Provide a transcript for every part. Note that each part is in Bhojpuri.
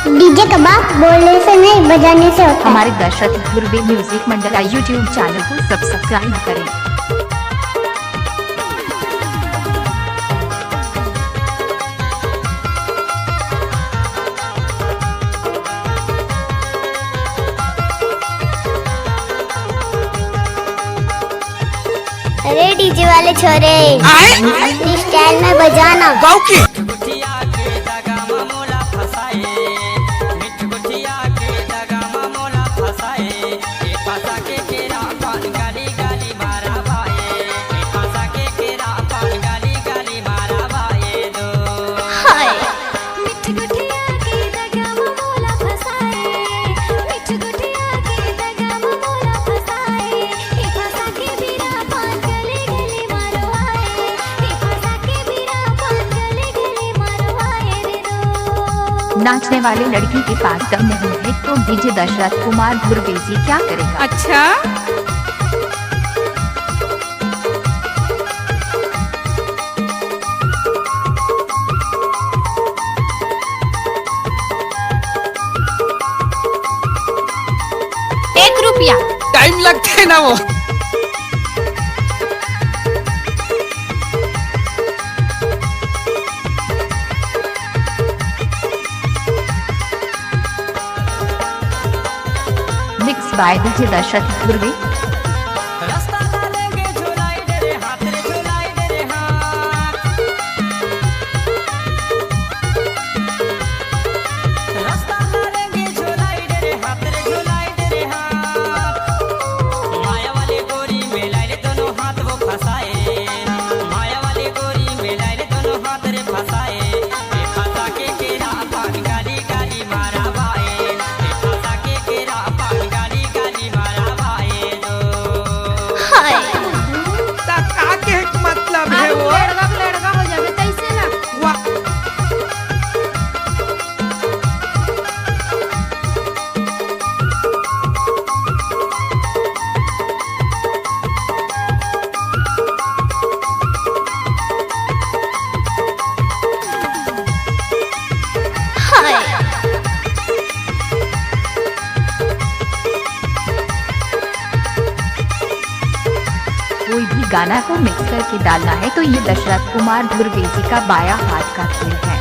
डीजे का बात बोलने से नहीं बजाने से होता है। हमारे दशरथ ध्रुवी म्यूजिक मंडल यूट्यूब चैनल को सब्सक्राइब करें। अरे डीजे वाले छोरे अपनी स्टाइल में बजाना। नाचने वाले लड़की के पास दम नहीं है तो डीजे दशरथ कुमार ध्रुवी जी क्या करेगा? अच्छा ₹1 टाइम लगते है ना वो। मिक्स बाय डीजे दशरथ ध्रुवी। मतलब है वो लड़का हो जावे तैसे ना। कोई भी गाना को मिक्स करके डालना है तो ये दशरथ कुमार ध्रुवी जी का बाया हाथ का खेल है।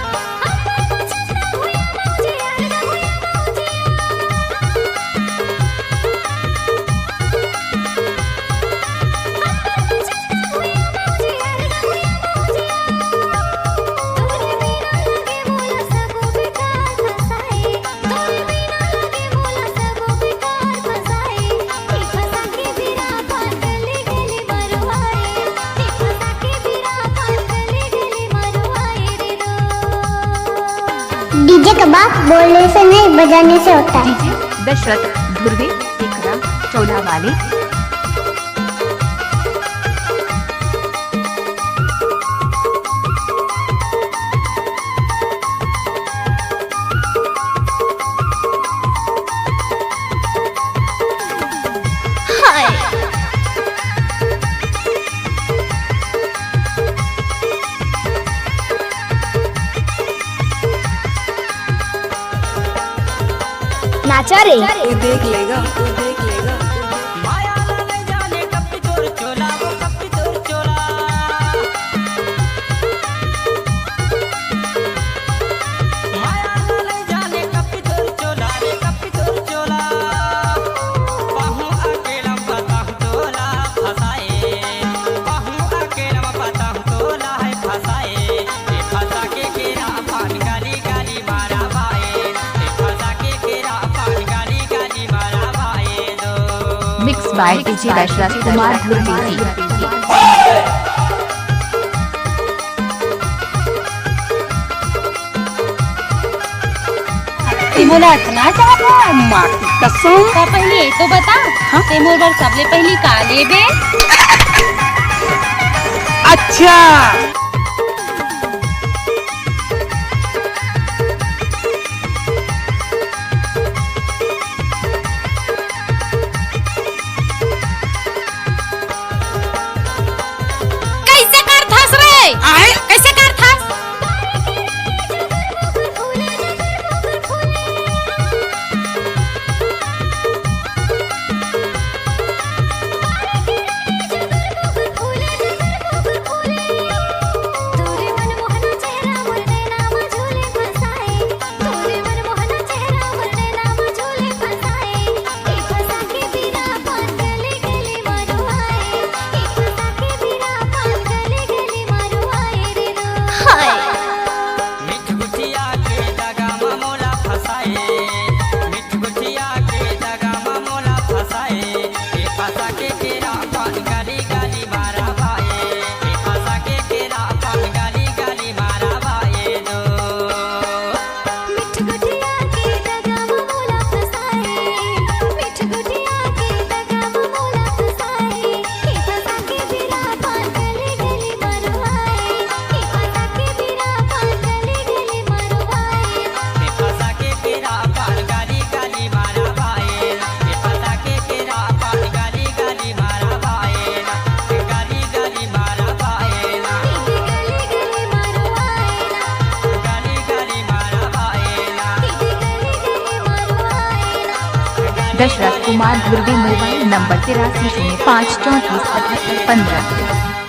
डीजे का बात बोलने से नहीं बजाने से होता है। डीजे दशरथ ध्रुवी टिकरा चौला वाले। नाचा रे देख लेगा वो देख लेगा। Mix by DJ Dashrath Kumar Dhruvi ji. मोला इतना चाहता माँ की कसम। का पहले तो बता ते मोर बर सबले पहली का लेबे? अच्छा कैसे कर थस रे? कैसे कर थस? दशरथ कुमार धुर्वे। Mobile number 8305347815।